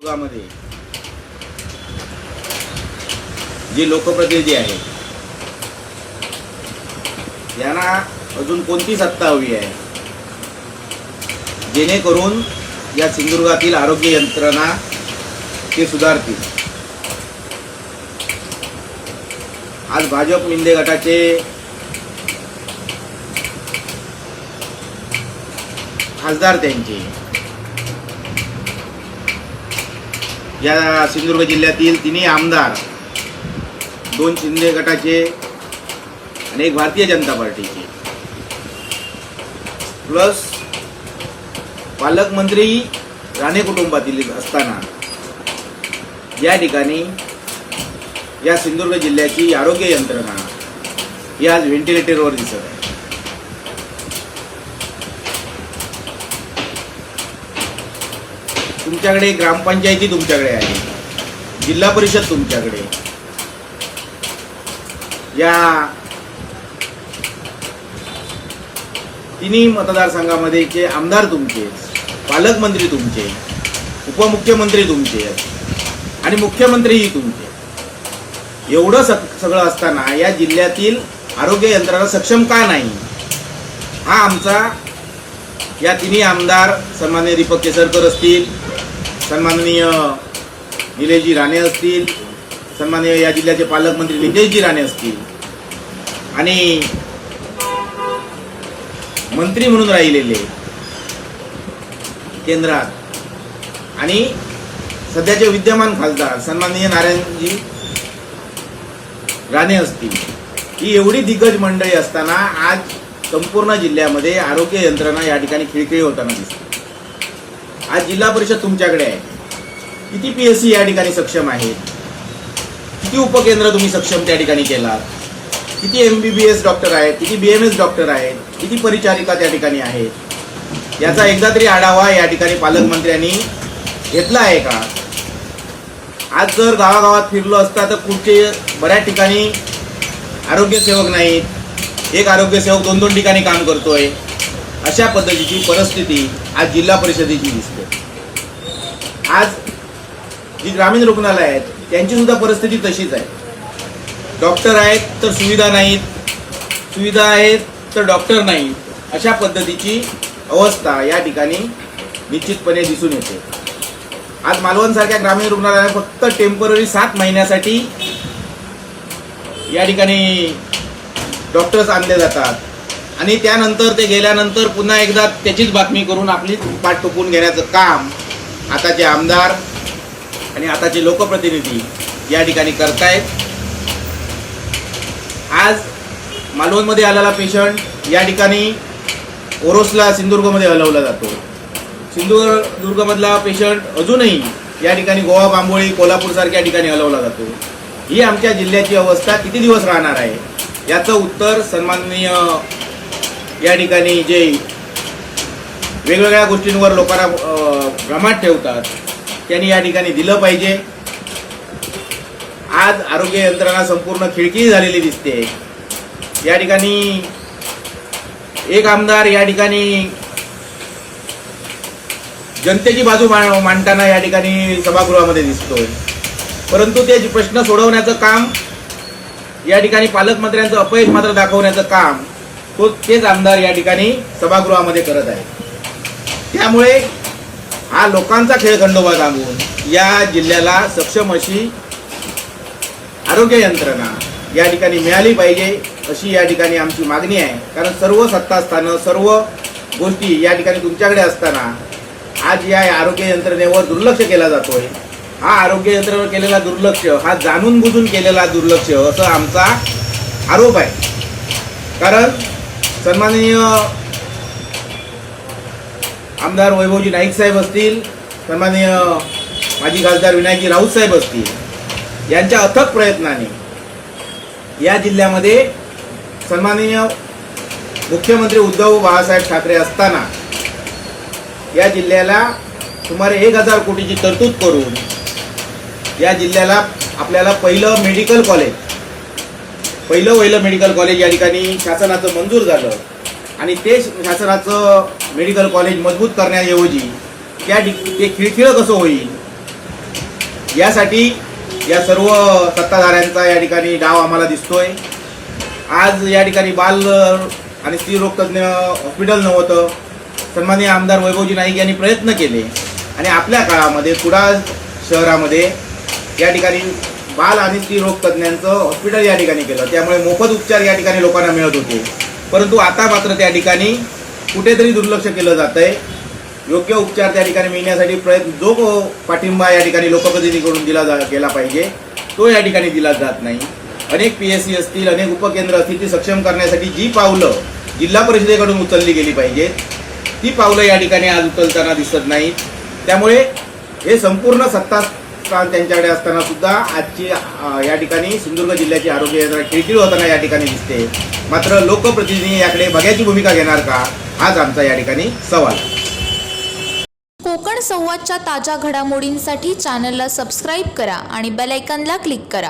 मध्ये जे लोकप्रतिनिधी आहेत यांना अजून कोणती सत्ता हवी आहे जेणेकरून या सिंधुदुर्गातील आरोग्य यंत्रणा ते सुधारतील। आज भाजप मिंदे गटाचे खासदार त्यांचे या सिंधुदुर्ग जिल्ह्यातील तिन्ही आमदार, दोन शिंदे गटाचे आणि एक भारतीय जनता पार्टीचे, प्लस पालकमंत्री राणे कुटुंबातील असताना या ठिकाणी या सिंधुदुर्ग जिल्ह्याची आरोग्य यंत्रणा ही आज व्हेंटिलेटरवर दिसत आहे। तुमच्याकडे ग्रामपंचायती तुमच्याकडे आहे, जिल्हा परिषद तुमच्याकडे, या तिन्ही मतदारसंघामध्येचे आमदार तुमचे, पालकमंत्री तुमचे, उपमुख्यमंत्री तुमचे आणि मुख्यमंत्रीही तुमचे। एवढं सगळं असताना या जिल्ह्यातील आरोग्य यंत्रणा सक्षम का नाही, हा आमचा या तिन्ही आमदार सन्माननीय दीपक केसरकर असतील, सन्माननीय निलेशजी राणे असतील, सन्माननीय या जिल्ह्याचे पालकमंत्री नितेशजी राणे असतील आणि मंत्री म्हणून राहिलेले केंद्रात आणि सध्याचे विद्यमान खासदार सन्माननीय नारायणजी राणे असतील, ही एवढी दिग्गज मंडळी असताना आज संपूर्ण जिल्ह्यामध्ये आरोग्य यंत्रणा या ठिकाणी खिळखिळी होताना दिसते। आज जिल्हा परिषद तुमच्याकडे आहे, किती PSC या ठिकाणी सक्षम आहेत, किती उपकेंद्र तुम्ही सक्षम त्या ठिकाणी केलात, किती MBBS डॉक्टर आहेत, किती BMS डॉक्टर आहेत, किती परिचारिका त्या ठिकाणी आहेत, याचा एकदा तरी आढावा या ठिकाणी पालकमंत्र्यांनी घेतला आहे का? आज जर गावागावात फिरलो असता तर कुठे बऱ्याच ठिकाणी आरोग्य सेवक नाहीत, एक आरोग्य सेवक 2-2 ठिकाणी काम करतोय, अशा पद्धतीची परिस्थिती आज जिल्हा परिषदेची दिसते। आज जी ग्रामीण रुग्णालय आहेत त्यांची सुद्धा परिस्थिती तशीच आहे। डॉक्टर आहेत तर सुविधा नाहीत, सुविधा आहेत तर डॉक्टर नाहीत, अशा पद्धतीची अवस्था या ठिकाणी निश्चितपणे दिसून येते। आज मालवणसारख्या ग्रामीण रुग्णालयात फक्त टेम्पररी 7 महिन्यासाठी या ठिकाणी डॉक्टर्स आणले जातात आणि त्यानंतर ते गेल्यानंतर पुन्हा एकदा त्याचीच बातमी करून आपली पाठ टोकून घेण्याचं काम आताचे आमदार आणि आताचे लोकप्रतिनिधी या ठिकाणी करतायत। आज मालवणमध्ये आलेला पेशंट या ठिकाणी ओरोसला सिंधुदुर्गमध्ये हलवला जातो, सिंधुदुर्गमधला पेशंट अजूनही या ठिकाणी गोवा, बांबोळी, कोल्हापूरसारख्या ठिकाणी हलवला जातो। ही आमच्या जिल्ह्याची अवस्था किती दिवस राहणार आहे याचं उत्तर सन्माननीय या ठिकाणी जे वेगवेगळ्या गोष्टींवर लोकांना भ्रमात ठेवतात त्यांनी या ठिकाणी दिलं पाहिजे। आज आरोग्य यंत्रणा संपूर्ण खिळखिळी झालेली दिसते। या ठिकाणी एक आमदार या ठिकाणी जनतेची बाजू मांडताना या ठिकाणी सभागृहामध्ये दिसतोय, परंतु ते प्रश्न सोडवण्याचं काम या ठिकाणी पालकमंत्र्यांचं अपयश मात्र दाखवण्याचं काम तेच आमदार या ठिकाणी सभागृहामध्ये करत आहे। त्यामुळे हा लोकांचा खेळखंडोबा सांगून या जिल्ह्याला सक्षम अशी आरोग्य यंत्रणा या ठिकाणी मिळाली पाहिजे अशी या ठिकाणी आमची मागणी आहे। कारण सर्व सत्तास्थानं, सर्व गोष्टी या ठिकाणी तुमच्याकडे असताना आज या आरोग्य यंत्रणेवर दुर्लक्ष केला जातोय। हा आरोग्य यंत्रणेवर केलेला दुर्लक्ष हा जाणून बुजून केलेला दुर्लक्ष असं आमचा आरोप आहे। कारण सन्माननीय आमदार वैभवजी नाईक साहेब असतील, सन्माननीय माजी खासदार विनायकजी राऊत साहेब असतील, यांच्या अथक प्रयत्नाने या जिल्ह्यामध्ये सन्माननीय मुख्यमंत्री उद्धव बाळासाहेब ठाकरे असताना या जिल्ह्याला सुमारे 1000 कोटीची तरतूद करून या जिल्ह्याला आपल्याला पहिलं मेडिकल कॉलेज या ठिकाणी शासनाचं मंजूर झालं आणि ते शासनाचं मेडिकल कॉलेज मजबूत करण्याऐवजी ते खिळखिळं कसं होईल यासाठी या सर्व सत्ताधाऱ्यांचा या ठिकाणी डाव आम्हाला दिसतोय। आज या ठिकाणी बाल आणि स्त्री रोग तज्ज्ञ हॉस्पिटल नव्हतं, सन्माननीय आमदार वैभवजी नाईक यांनी प्रयत्न केले आणि आपल्या काळामध्ये कुडाळ शहरामध्ये या ठिकाणी बाल आणि स्त्री रोग तज्ज्ञांचं हॉस्पिटल या ठिकाणी केलं, त्यामुळे मोफत उपचार या ठिकाणी लोकांना मिळत होते। परंतु आता मात्र त्या ठिकाणी कुठेतरी दुर्लक्ष केलं जात आहे। योग्य उपचार त्या ठिकाणी मिळण्यासाठी जो पाठिंबा या ठिकाणी लोकप्रतिनिधीकडून दिला गेला पाहिजे तो या ठिकाणी दिला जात नाही। अनेक PSC असतील, अनेक उपकेंद्र असतील, ती सक्षम करण्यासाठी जी पावलं जिल्हा परिषदेकडून उचलली गेली पाहिजेत ती पावलं या ठिकाणी आज उचलताना दिसत नाहीत। त्यामुळे हे संपूर्ण सत्ता स्थान त्यांच्याकडे असताना सुद्धा आजची या ठिकाणी सिंधुदुर्ग जिल्ह्याची आरोग्य यंत्रणा खिळखिळी होताना या ठिकाणी दिसते। मात्र लोकप्रतिनिधी याकडे बघ्याची भूमिका घेणार का, हाच आमचा या ठिकाणी सवाल आहे। कोकण संवादच्या ताज्या घडामोडींसाठी चॅनलला सबस्क्राईब करा आणि बेल आयकॉनला क्लिक करा।